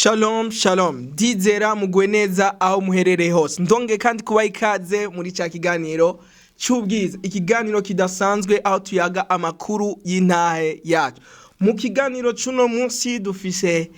Shalom, shalom. Ndizera mugwe neza aho muherereye hose. Ndonge kandi kubaha ikaze muri ca kiganiro cy'ubwiza. Ikiganiro kidasanzwe aho tuyaga amakuru y'intahe yacu. Mu kiganiro cuno munsi dufise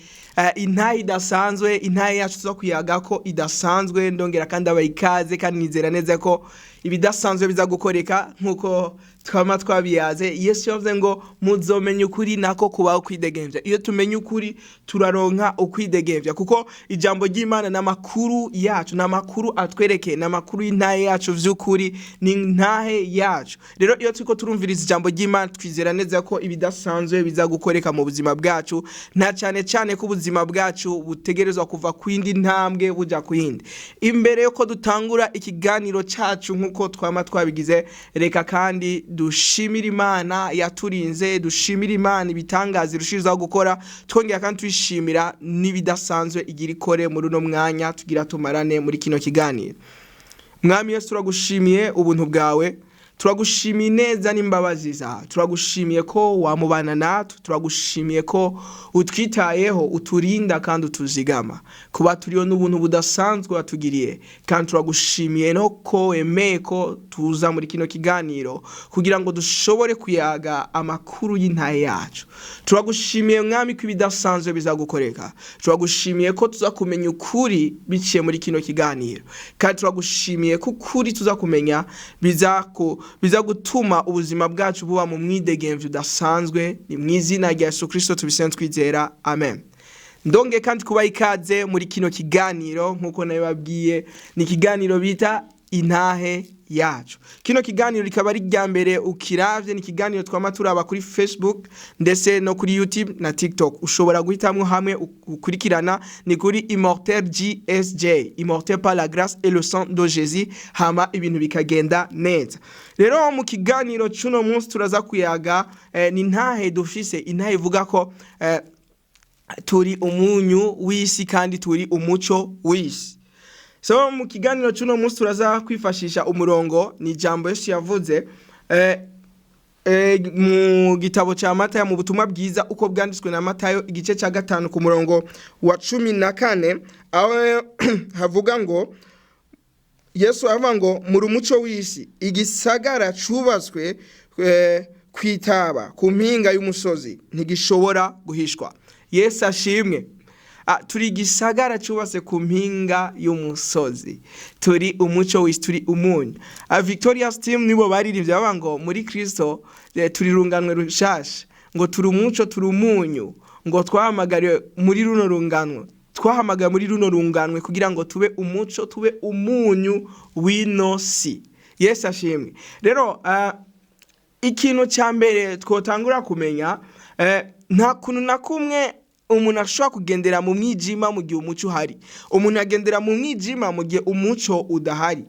intahe idasanzwe, intahe yacu tuza kuyaga ko idasanzwe. Ndongera kandi abaha ikaze kandi nizera neza ko ibidasanzwe biza gukoreka nkuko twama twabiyaze. Yesu yavuze ngo muzomenya ukuri nako kubaho kwidegembya. Iyo tumenya ukuri turaronka ukwidegembya kuko ijambo ry'Imana n'amakuru yacu, n'amakuru atwereke, n'amakuru y'intahe yacu vy'ukuri, ni intahe yacu. Rero iyo turiko turumviriza ijambo ry'Imana twizera neza ko ibidasanzwe biza gukoreka mu buzima bwacu, na cyane ko ubuzima bwacu butegerezwa kuva kwindi ntambwe buja kwindi. Imbere yuko dutangura ikiganiro cacu nkuko twama twabigize, reka kandi dushimira Imana yaturinze, dushimira Imana ibitangaza irushizaho gukora, twongera kandi twishimira nibidasanzwe igira ikore muri uno mwanya tugira tumarane muri kino kiganiro. Mwami Yesu turagushimiye ubuntu bwawe, turagushimiye neza n'imbabazi zawe, turagushimiye ko wamubana natwe, turagushimiye ko utwitayeho, uturinda kandi utuzigama, kuba turiyo n'ubuntu budasanzwe watugiriye, kandi turagushimiye no ko wemeye ko tuza muri kino kiganiro kugira ngo dushobore kuyaga amakuru y'intahe yacu. Turagushimiye mwami ko ibidasanzwe bizagukoreka, turagushimiye ko tuza kumenya ukuri biciye muri kino kiganiro, kandi turagushimiye ko ukuri tuza kumenya biza gutuma ubuzima bwacu buba mu mwidegemvyo udasanzwe. Ni mw'izina rya Yesu Kristo tubisenze twizera, amen. Ndonge kandi kubaha ikaze muri kino kiganiro nkuko nabibabwiye, ni ikiganiro bita intahe yacu. Kino kiganiro rikaba ari rya mbere ukiravye, ni ikiganiro twama turaba kuri Facebook ndetse no kuri YouTube na TikTok. Ushobora guhitamwo hamwe ukurikirana, ni kuri IMMORTEL GSJ, Immortel par la grâce et le sang de Jésus, hama ibintu bikagenda neza. Rero mu kiganiro cuno munsi turaza kuyaga ni intahe dufise, intahe ivuga ko turi umunyu w'isi kandi turi umuco w'isi. So mu kiganiro cuno munsi turaza kwifashisha umurongo, ni ijambo Yesu yavuze mu gitabo ca Matayo, mu butumwa bwiza uko bwanditswe na Matayo igice ca 5 ku murongo wa 14, aho havuga ngo Yesu avuga ngo muri umuco w'isi igisagara cubatswe kwitaba ku mpinga y'umusozi ntigishobora guhishwa. Yesu ashimwe. Turi gisagara cyubatse ku mpinga y'umusozi, turi umuco w'isi, turi umunyu. Victoria's team nibo baririmbye bavuga ngo muri Kristo turi runganwe rushasha, ngo turi umuco, turi umunyu, ngo twahamagariwe muri runo runganwe, twahamagara muri runo runganwe kugira ngo tube umuco, tube umunyu w'ino si. Yesu ashimwe. Rero ikintu cya mbere twotangura kumenya, nta kuntu na kumwe umuntu ashobora kugendera mu mwijima mu gihe umuco uhari. Umuntu agendera mu mwijima mu gihe umuco udahari.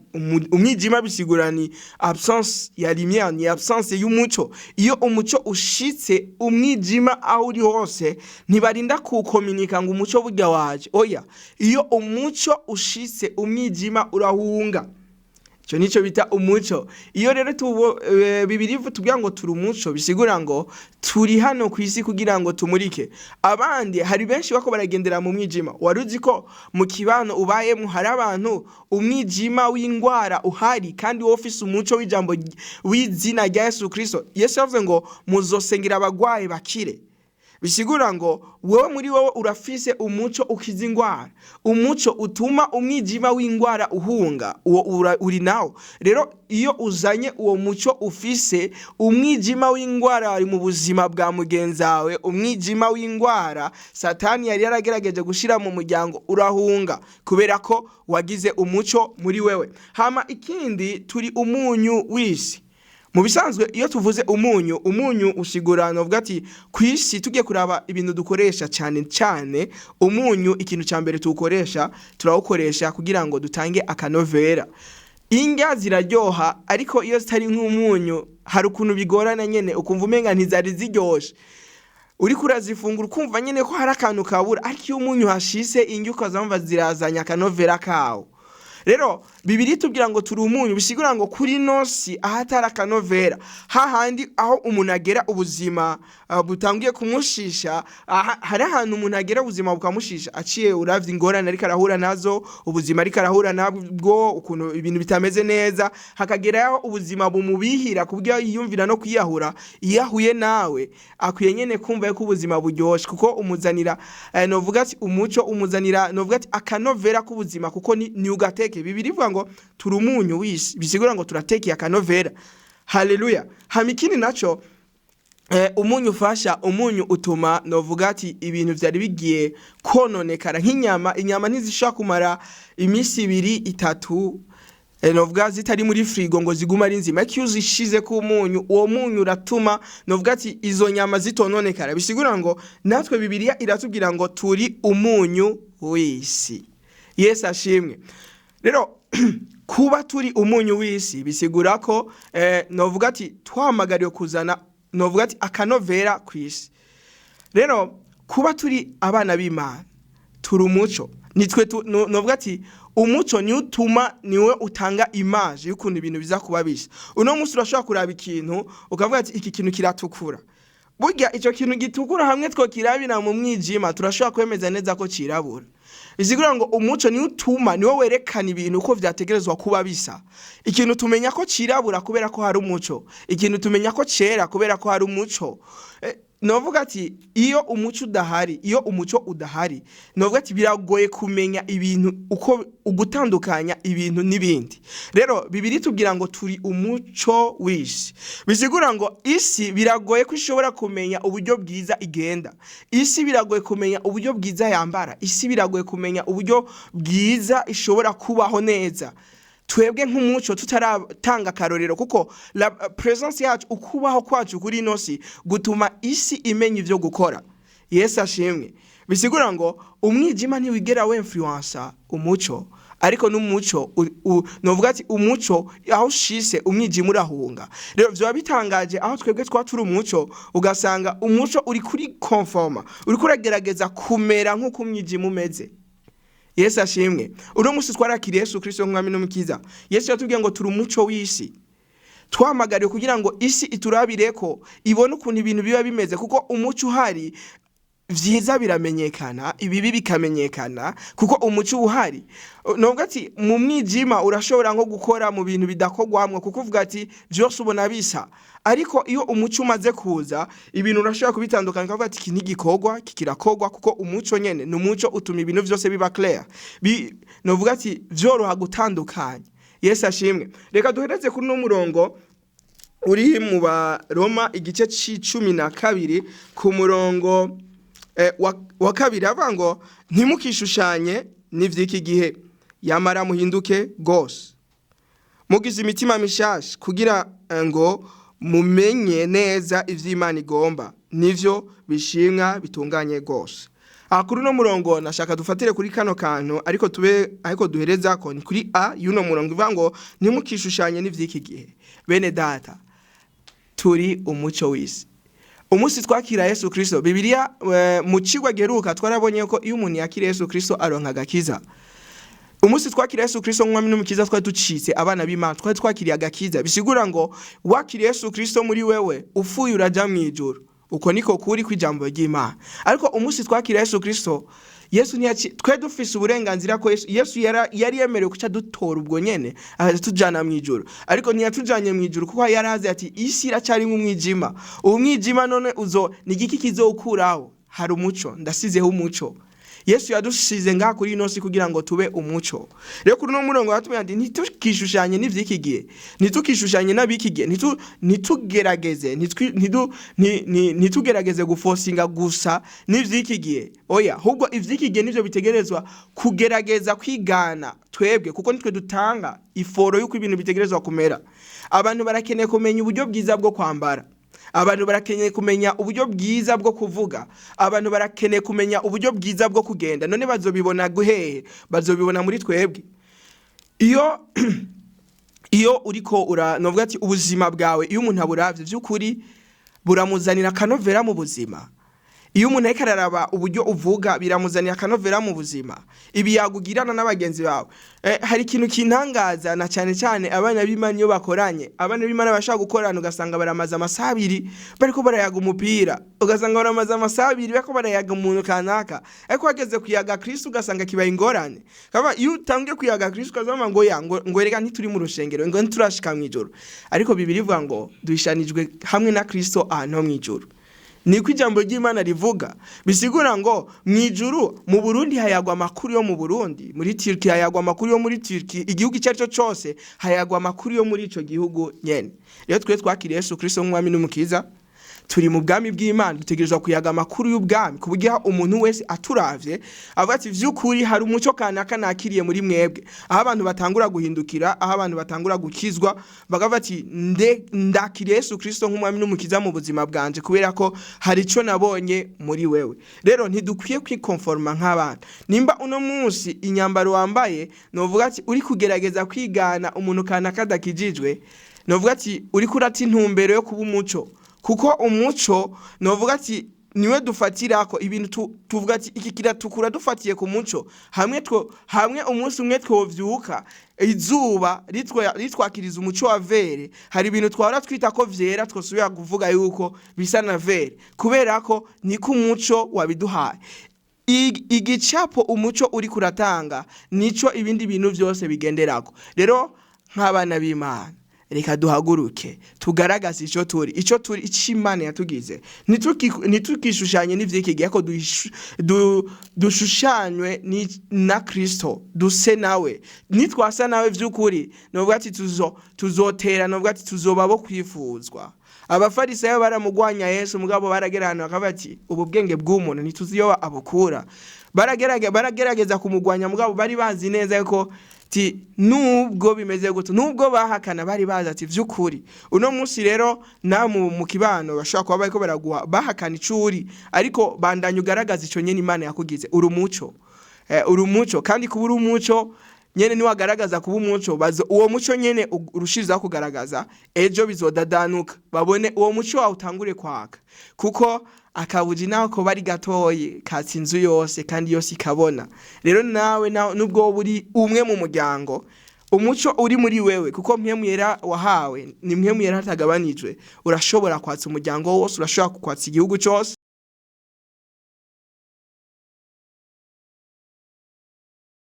Umwijima bisigura ni absence ya lumière, ni absence y'umuco. Iyo umuco ushitse, umwijima aho uri hose ntibarinda kukomunika ngo umuco burya waje. Oya, iyo umuco ushitse umwijima urahunga. Ico nico bita umuco. Iyo rero Bibiliya tubwira ngo turi umuco, bisigura ngo turi hano ku isi kugira ngo tumurike abandi. Hari benshi bako baragendera mu mwijima. Waruzi ko mu kibano ubayemo hari abantu umwijima w'ingwara uhari, kandi wowe ufise umuco w'ijambo w'izina rya Yesu Kristo. Yesu yavuze ngo muzosengera abagwaye bakire. Bisigura ngo wewe muri wowe urafise umuco ukiza ingwara, umuco utuma umwijima w'ingwara uhunga, uwo uri nawo. Rero iyo uzanye uwo muco ufise, umwijima w'ingwara ari mu buzima bwa mugenzawe, umwijima w'ingwara Satani yari yaragerageje gushira mu muryango urahunga, kubera ko wagize umuco muri wewe. Hama ikindi, turi umunyu w'isi. Mu bisanzwe iyo tuvuze umunyu usigura novuga ati kwisi tugiye kuraba ibintu dukoresha cyane umunyu, ikintu cya mbere tukoresha, turawukoresha kugira ngo dutange akanovera. Indya ziraryoha, ariko iyo zitari nk'umunyu hari ukuntu bigorana nyene, ukumva umenga ntizari ziryoshe. Uri kurazifungura ukumva nyene ko hari akantu kabura, ariko iyo umunyu hashise indya ukazamva zirazanya akanovera kawo. Rero Bibiri tubwira ngo turi umunyu, bisigura ngo kuri nosi ahatari akanovera, hahandi aho umuntu agera ubuzima butangiye kumushisha, hari ahantu umuntu agera ubuzima bukamushisha aciye uravye ingorane ariko arahura nazo, ubuzima ariko arahura nabwo, ukuntu ibintu bitameze neza, hakagera aho ubuzima bumubihira kubyo yiyumvira no kwiyahura. Iyahuye nawe akwiye nyene kumva yuko ubuzima buryoshe, kuko umuzanira novuga ati umuco, umuzanira novuga ati akanovera k'ubuzima, kuko ni ugateke. Bibiri ivuga ngo turi umunyu w'isi, bisigura ngo turatekeye akanovera. Haleluya. Hama ikindi naco, umunyu ufasha, umunyu utuma novuga ati ibintu vyari bigiye kononekara nk'inyama. Inyama ntizishobora kumara imisi 2-3 novuga zitari muri frigo ngo ziguma ari nzima. Iyo uzishize ku munyu, uwo munyu uratuma novuga ati izo nyama zitononekara. Bisigura ngo natwe Bibiliya iratubwira ngo turi umunyu w'isi. Yesu ashimwe. Rero kuba turi umunyu w'isi bisigura ko novuga ati twamagariwe kuzana novuga ati akanovera kw'isi. Rero kuba turi abana b'Imana, turi umuco, nitwe novuga ati umuco ni utuma, niwe utanga image y'ukuntu ibintu biza kuba bisa. Uno munsi urashobora kuraba ikintu ukavuga ati iki kintu kiratukura, burya ico kintu gitukura hamwe two kirabira mu mwijima turashobora kwemeza neza ko cirabura. Bisigura ngo umuco ni utuma, niwe werekana ibintu uko vyategerezwa kuba bisa. Ikintu tumenya ko cirabura kubera ko hari umuco, ikintu tumenya ko cera kubera ko hari umuco. Novuga ati iyo umuco udahari, iyo umuco udahari, novuga ati biragoye kumenya ibintu uko ugutandukanya ibintu n'ibindi. Rero Bibiri tubwira ngo turi umuco w'isi, bisigura ngo isi biragoye ko ishobora kumenya uburyo bwiza igenda, isi biragoye kumenya uburyo bwiza yambara, isi biragoye kumenya uburyo bwiza ishobora kubaho neza. Twebwe nk'umuco tutaratanga karorero, kuko la presence yacu, ukubaho kwacu kuri nosi gutuma isi imenya ivyo gukora. Yesu ashimwe. Bisigura ngo umwijima ntiwigera influence umuco, ariko n'umuco novuga ati umuco aho ushise umwijima urahunga. Rero vyo bitangaje aho twebwe twaturi umuco, ugasanga umuco uri kuri conforma, uri kuragerageza kumera nk'uko umwijima umeze. Yesu ashimwe. Uno musi twarakiriye Yesu Kristo nk'umwami n'umukiza. Yesu yatubwiye ngo turi umuco w'isi. Twamagariwe kugira ngo isi iturabireko, ibone ukuntu ibintu biba bimeze, kuko umuco uhari vyiza biramenyekana, ibibi bikamenyekana, kuko umuco uhari. Novuga ati mu mwijima urashobora nko gukora mu bintu bidakogwamwe, kuko uvuga ati vyose ubona bisa. Ariko iyo umuco umaze kuza, ibintu urashobora kubitandukanya, ukavuga ati iki ntigikogwa, kikirakogwa, kuko umuco nyene ni umuco utuma ibintu vyose biba clear. Novuga ati vyoroha gutandukanya. Yesu ashimwe. Reka duhereze kuri no murongo uri mu Baroma igice c'12 ku murongo wa kabiri, avuga ngo ntimukishushanye n'ivy'iki gihe, yamara muhinduke gose, mugize imitima mishasha, kugira ngo mumenye neza ivy'Imana igomba, nivyo bishimwa bitunganye gose. Kuri no murongo nashaka dufatire kuri kano kantu, ariko duhereza ko ni kuri yuno murongo ivuga ngo ntimukishushanye n'ivy'iki gihe. Bene data, turi umuco w'isi. Umusi twakira Yesu Kristo, Bibiliya mu cigwa geruka twarabonye ko iyo umuntu yakira Yesu Kristo aronka agakiza. Umusi twakira Yesu Kristo nk'umwami n'umukiza, twari ducitse abana b'Imana, twari twakiriye agakiza. Bisigura ngo wakiriye Yesu Kristo muri wewe, ufuye uraja mwijuru. Uko niko kuri kwijambo ry'Imana. Ariko umusi twakira Yesu Kristo, Yesu twe dufise uburenganzira ko Yesu yari yemerewe kuca dutora ubwo nyene tujana mwijuru, ariko ntiyatujanye mwijuru kuko yaraze ati isi iracari nk'umwijima. Umwijima none ni igiki kizokuraho? Hari umuco, ndasizeho umuco. Yesu yadushize ngaha kuri ino si kugira ngo tube umuco. Rero kuri no murongo watumye ati ntitukishushanye n'ivy'iki gihe, ntitukishushanye n'abiki gihe, ntitugerageze guforcinga gusa n'ivy'iki gihe. Oya, ahubwo ivy'iki gihe nivyo bitegerezwa kugerageza kwigana twebwe, kuko nitwe dutanga iforo yuko ibintu bitegerezwa kumera. Abantu barakeneye kumenya uburyo bwiza bwo kwambara, abantu barakeneye kumenya uburyo bwiza bwo kuvuga, abantu barakeneye kumenya uburyo bwiza bwo kugenda. None bazobibona guhehe? Bazobibona muri twebwe. Iyo uriko novuga ati ubuzima bwawe, iyo umuntu aburavye vy'ukuri buramuzanira kanovera mu buzima. iyo umuntu ariko araraba uburyo uvuga biramuzanira akanovera mu buzima, ibi yagugirana n'abagenzi bawe. Hari ikintu kintangaza na cyane cyane abana b'Imana iyo bakoranye, abana b'Imana bashaka gukorana ugasanga baramaza amasaha 2 bariko barayaga umupira, ugasanga baramaza amasaha 2 bariko barayaga umuntu kanaka, ariko wageze kuyaga Kristo ugasanga kibaye ingorane. Kaba iyo utangiye kuyaga Kristo ukazama ngo reka ntituri mu rushengero, ngo nturashika mu ijoro, ariko Bibiliya ivuga ngo duhishanijwe hamwe na Kristo ahantu mu ijoro. Niko ijambo ry'Imana rivuga, bisigura ngo mwijuru mu Burundi hayagwa amakuru yo mu Burundi, muri Turki hayagwa amakuru yo muri Turki, igihugu icyo cyose hayagwa amakuru yo muri ico gihugu nyene. Rero twe twakiriye Yesu Kristo nk'umwami n'umukiza, turi mu bwami bw'Imana, dutegerezwa kuyaga amakuru y'ubwami kuburyo umuntu wese aturavye avuga ati vy'ukuri hari umuco kanaka nakiriye muri mwebwe, aho abantu batangura guhindukira, aho abantu batangura gukizwa, bagavuga ati ndakiriye Yesu Kristo nk'umwami n'umukiza mu buzima bwanje kubera ko hari ico nabonye muri wewe. Rero ntidukwiye kwikonforma nk'abana. Nimba uno munsi inyambaro wambaye novuga ati uri kugerageza kwigana umuntu kanaka dakijijwe, novuga ati uri kurata intumbero yo kuba umuco, kuko umuco novuga ati niwe dufatirako ibintu tuvuga ati iki kiratukura dufatiye ku muco, hamwe umunsi umwe twovyuka izuba ritwakiriza umuco wa vere, hari ibintu twara twita ko vyera twosubira kuvuga yuko bisa na vere kubera ko niko umuco wabiduhaye. Igicapo umuco uri kuratanga nico ibindi bintu byose bigenderako. Rero nk'abana b'Imana reka duhaguruke tugaragaze ico turi Imana yatugize, nitukishushanye n'ivyiki gihe ko dushushanywe na Kristo, duse nawe, nitwasa nawe vy'ukuri novuga ati tuzotera, novuga ati tuzoba bo kwifuzwa. Abafarisayo baramugwanya Yesu mugabo baragerana bakavuga ati ubu bwenge bw'umuntu ntituziyo abukura, baragerageza kumugwanya mugabo bari bazi neza ko nubwo bimeze gutyo, nubwo bahakana bari bazi ati vy'ukuri. Uno munsi rero na mu kibano bashaka kuba bariko baraguha bahakana icuri, ariko bandanye ugaragaza ico nyene Imana yakugize, urumuco kandi kuba urumuco nyene ni wagaragaza kuba umuco, bazo uwo muco nyene urushiriza kugaragaza, ejo bizodadanuka babone uwo muco wawe utangure kwaka, kuko akabuji naho ko bari gatoyi katsinzu yose kandi yose ikabona. Rero nawe nubwo buri umwe mu muryango, umuco uri muri wewe, kuko mpemu yera wahawe ni mpemu yera hatagabanijwe, urashobora kwatsa umuryango wose, urashobora kwatsa igihugu cyose.